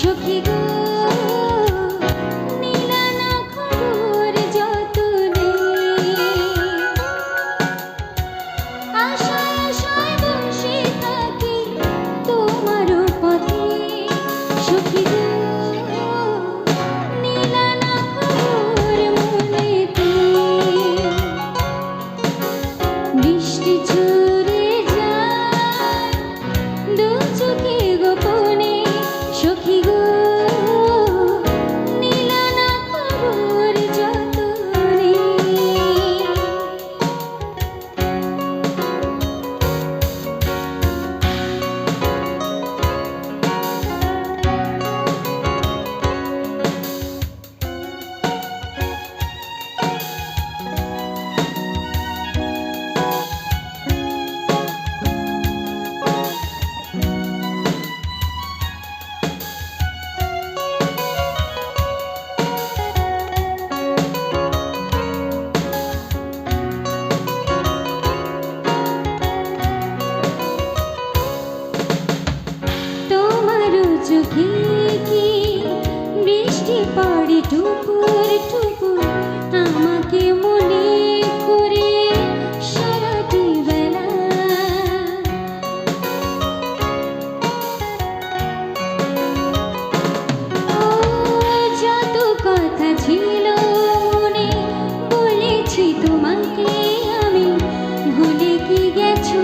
সখী গো নিলা না খবর যতনে আশায় আশায় বসে থাকি তোমারও পথে সখী গো নিলা না খবর মনেতে বৃষ্টি ঝরে যায় দু চোখে গোপনে সখী গো নিলা না খবর যতনে চোখে কি বৃষ্টি পড়ে টুপুর টুপুর আমাকে মনে করে সারাটি বেলা ও যত কথা ছিল মনে বলেছি তোমাকে আমি ভুলে কি গেছো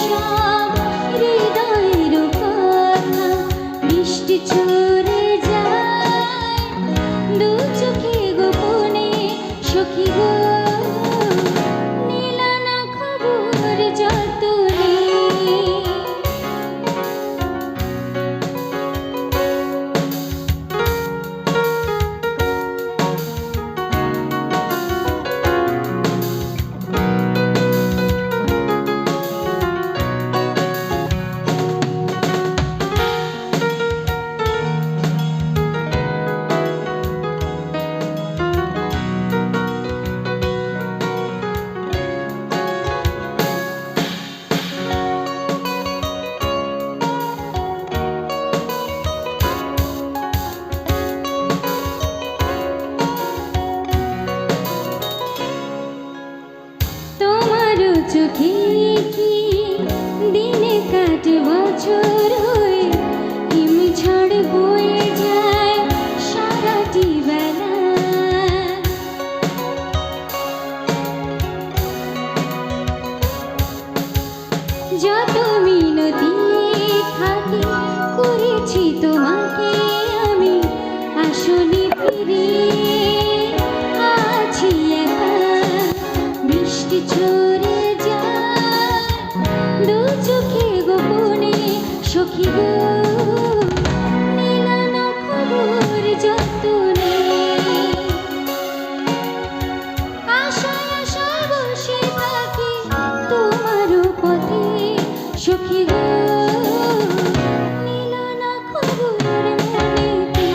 সব হৃদয়ের কথা বৃষ্টি ঝরে যায় দু চোখে গোপনে সখী গো নিলা না খবর যতনে চোখে কি দিনে কাটে বছর হয়ে হিম ঝড় বয়ে যায় সারাটি বেলা যত মিনতি থাকি করেছি তোমাকে আমি আসলে ফিরে আছি একা বৃষ্টি ঝরে দু চোখে গোপনে সখী গো নিলা না খবর যতনে আশায় আশায় বসে থাকি তোমারও পথে সখী গো নিলা না খবর মনেতে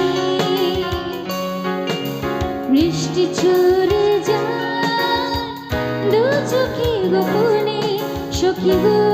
বৃষ্টি ঝরে যায় দু চোখে গোপনে সখী গো